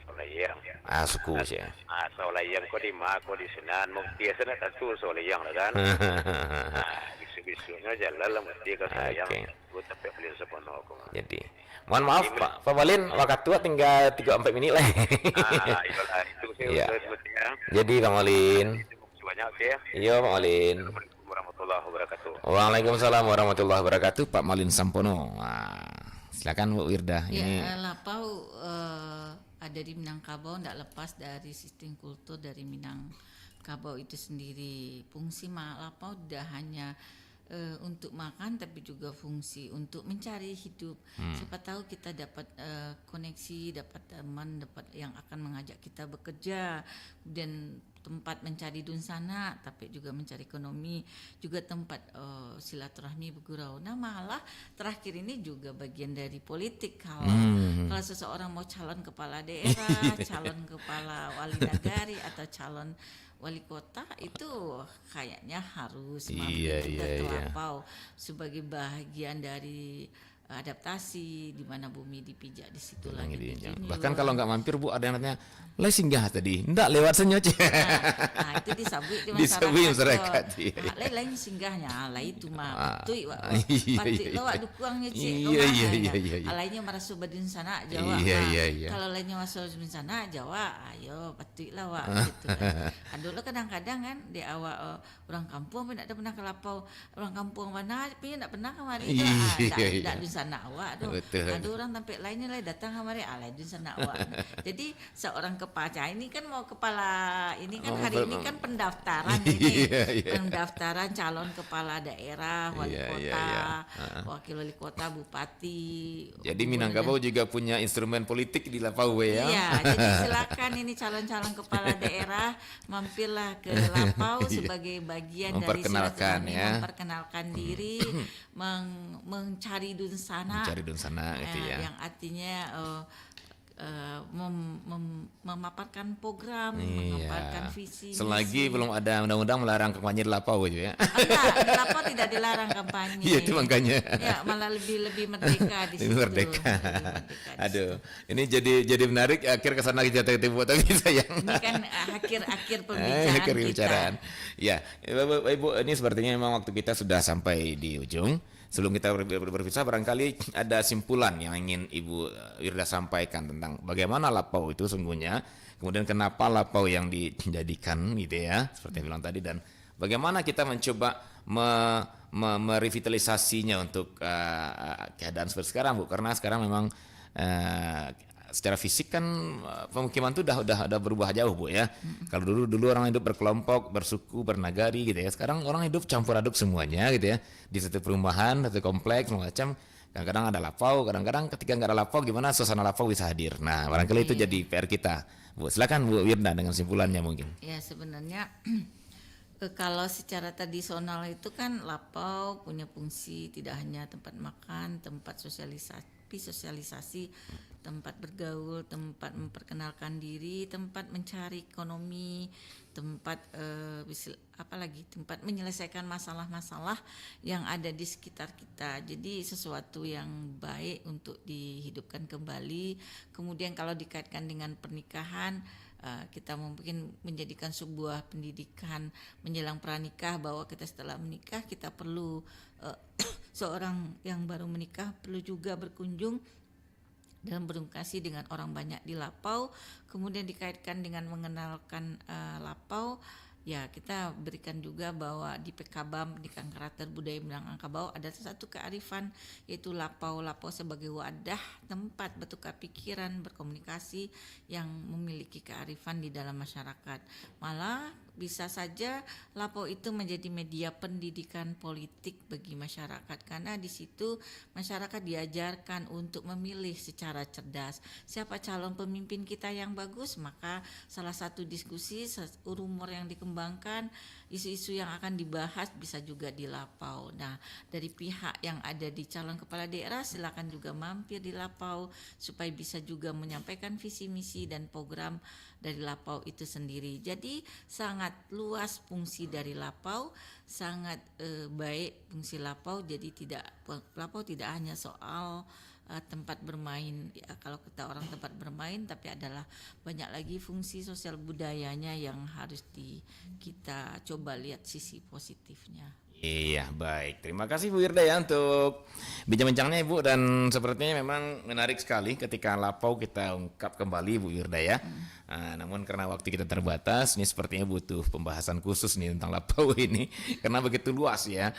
Solayang. Suku sih. Solayang ko di mako di Senan mukti sana tentu solayang lah kan. Bisu-bisunya jalan lah mesti ke Solayang. Ku tapi beli sepenuh aku. Jadi mohon maaf Pak Malin, waktu tua tinggal 3-4 menit lah. Itu sih ya. Ya. Jadi Pak Malin. Banyak ya. Iya Pak Malin. Assalamualaikum warahmatullahi wabarakatuh. Waalaikumsalam warahmatullahi wabarakatuh. Pak Malin Sampono. Silakan Bu Wirda. Ya, Lapau ada di Minangkabau tidak lepas dari sistem kultur dari Minangkabau itu sendiri. Fungsi Lapau tidak hanya untuk makan tapi juga fungsi untuk mencari hidup. Siapa tahu kita dapat koneksi, dapat teman, dapat yang akan mengajak kita bekerja, dan tempat mencari dunsana, tapi juga mencari ekonomi, juga tempat silaturahmi bergurau. Nah malah terakhir ini juga bagian dari politik. Kalau seseorang mau calon kepala daerah, calon kepala wali nagari atau calon wali kota itu kayaknya harus mampir juga ke Lapau sebagai bagian dari adaptasi, di mana bumi dipijak di situ Lagi lagi. diinjak. Ini Bahkan loh. kalau nggak mampir Bu, ada yang namanya "Lai singgah tadi, ndak lewat senyot." Nah, itu disabui di masyarakat. Disabui masyarakat, iya, Nah, lain singgahnya, lai itu mah patui iya, patui iya, lo iya. dukuangnya cik. Iya, iya. Alainya marasu badin sana Jawa. Iya, Nah, iya, iya. Kalau lainnya masuk badin sana Jawa, ayo patui lah wak gitu. Aduh lo kadang-kadang kan di awal orang kampung tidak ada pernah ke Lapau. Orang kampung mana tapi tidak pernah kemari itu. Iya, Tidak iya. di sana awak. Aduh, Betul. aduh orang sampai lainnya lah datang kemari, alai di sana awak. Jadi seorang kepala ini kan mau kepala ini kan hari ini kan pendaftaran ini. Iya, iya. Pendaftaran calon kepala daerah, wali Iya, kota, iya, wakil wali kota, bupati. Jadi Minangkabau juga punya instrumen politik di Lapau ya. Iya, jadi silakan ini calon-calon kepala daerah mampirlah ke Lapau sebagai bagian dari Memperkenalkan, silaturahmi, ya. memperkenalkan diri, mencari dunsana. Mencari dunsana gitu ya. Yang artinya memaparkan program, memaparkan visi. Selagi misi. belum ada undang-undang melarang kampanye di Lapau gitu ya. Enggak, di Lapau tidak dilarang kampanye. Iya, itu makanya. Ya, malah lebih merdeka di situ. Merdeka. Aduh, ini jadi menarik. Akhir kesana kita ketemu tapi sayang. Ini kan akhir pembicaraan kita. Pembicaraan. Ya, Bapak Ibu, ini sepertinya memang waktu kita sudah sampai di ujung. Sebelum kita berpisah, barangkali ada simpulan yang ingin Ibu Wirda sampaikan tentang bagaimana Lapau itu sungguhnya, kemudian kenapa Lapau yang dijadikan gitu ya, seperti yang bilang tadi, dan bagaimana kita mencoba merevitalisasinya untuk keadaan seperti sekarang, Bu, karena sekarang memang secara fisik kan pemukiman itu udah berubah jauh, Bu ya. Kalau dulu orang hidup berkelompok, bersuku, bernagari gitu ya. Sekarang orang hidup campur aduk semuanya gitu ya. Di satu perumahan, satu kompleks macam. Kadang-kadang ada Lapau, kadang-kadang ketika nggak ada Lapau gimana suasana Lapau bisa hadir. Nah, barangkali itu jadi PR kita. Bu, silakan Bu Wirda dengan simpulannya mungkin. Ya, sebenarnya kalau secara tradisional itu kan Lapau punya fungsi tidak hanya tempat makan, tempat sosialisasi, tempat bergaul, tempat memperkenalkan diri, tempat mencari ekonomi, tempat tempat menyelesaikan masalah-masalah yang ada di sekitar kita. Jadi sesuatu yang baik untuk dihidupkan kembali. Kemudian kalau dikaitkan dengan pernikahan, kita mungkin menjadikan sebuah pendidikan menjelang pranikah, bahwa kita setelah menikah kita perlu seorang yang baru menikah perlu juga berkunjung dan berkomunikasi dengan orang banyak di Lapau. Kemudian dikaitkan dengan mengenalkan Lapau, ya kita berikan juga bahwa di PKBAM, pendidikan karakter budaya Minangkabau, ada satu kearifan yaitu Lapau sebagai wadah tempat bertukar pikiran, berkomunikasi yang memiliki kearifan di dalam masyarakat. Malah bisa saja Lapau itu menjadi media pendidikan politik bagi masyarakat, karena di situ masyarakat diajarkan untuk memilih secara cerdas siapa calon pemimpin kita yang bagus. Maka salah satu diskusi rumor yang dikembangkan, isu-isu yang akan dibahas bisa juga di Lapau. Nah, dari pihak yang ada di calon kepala daerah silakan juga mampir di Lapau supaya bisa juga menyampaikan visi misi dan program dari Lapau itu sendiri. Jadi sangat luas fungsi dari Lapau, sangat baik fungsi Lapau. Jadi Lapau tidak hanya soal tempat bermain, ya, kalau kita orang tempat bermain, tapi adalah banyak lagi fungsi sosial budayanya yang harus kita coba lihat sisi positifnya. Iya, baik. Terima kasih Bu Wirda ya untuk bincang-bincangnya Ibu, dan sepertinya memang menarik sekali ketika Lapau kita ungkap kembali Bu Wirda ya. Namun karena waktu kita terbatas, ini sepertinya butuh pembahasan khusus nih tentang Lapau ini karena begitu luas ya.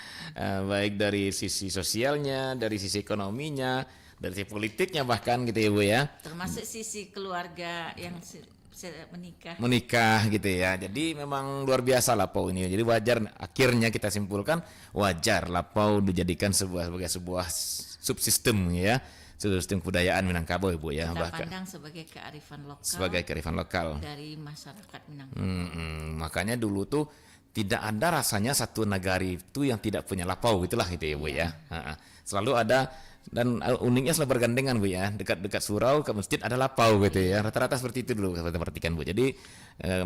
Baik dari sisi sosialnya, dari sisi ekonominya, dari sisi politiknya bahkan gitu ya Bu ya. Termasuk sisi keluarga yang menikah gitu ya. Jadi memang luar biasa Lapau ini. Jadi wajar, akhirnya kita simpulkan wajar Lapau dijadikan sebagai sebuah subsistem ya, subsistem kebudayaan Minangkabau Ibu ya. Kita pandang sebagai kearifan lokal. Sebagai kearifan lokal dari masyarakat Minangkabau. Makanya dulu tuh tidak ada rasanya satu nagari itu yang tidak punya lapau gitulah gitu ya Bu ya. Selalu ada, dan uniknya selalu bergandengan Bu ya, dekat-dekat surau ke masjid ada lapau gitu ya, rata-rata seperti itu dulu kita perhatikan Bu. Jadi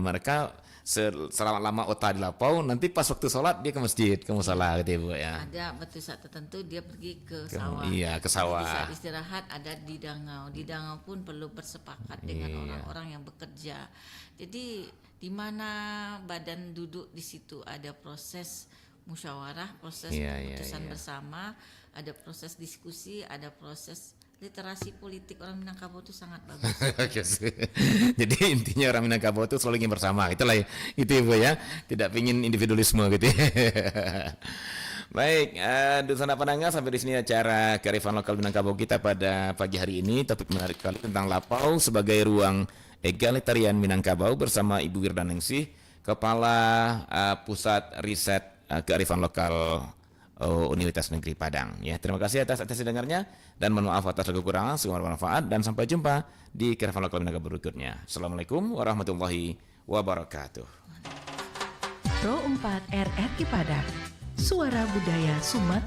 mereka selama lama otak di lapau, nanti pas waktu sholat dia ke masjid, ke musala gitu ya Bu ya. Ada waktu saat tertentu dia pergi ke sawah. Iya, ke sawah. Di saat istirahat ada di dangau. Di dangau pun perlu bersepakat dengan orang-orang yang bekerja. Jadi di mana badan duduk di situ ada proses musyawarah, proses keputusan bersama, ada proses diskusi, ada proses literasi politik orang Minangkabau itu sangat bagus. Jadi intinya orang Minangkabau itu selalu ingin bersama, itulah itu Ibu ya, tidak ingin individualisme gitu. Baik, Dusana Pananga, sampai di sini acara Kearifan Lokal Minangkabau kita pada pagi hari ini. Topik menarik kali tentang lapau sebagai ruang egalitarian Minangkabau bersama Ibu Wirdaningsih, Kepala Pusat Riset Kearifan Lokal Universitas Negeri Padang. Ya, terima kasih atas dengarnya dan mohon maaf atas kekurangan, semoga bermanfaat dan sampai jumpa di Kearifan Lokal Minangkabau berikutnya. Assalamualaikum warahmatullahi wabarakatuh. Pro 4 RRI Padang, Suara Budaya Sumatera.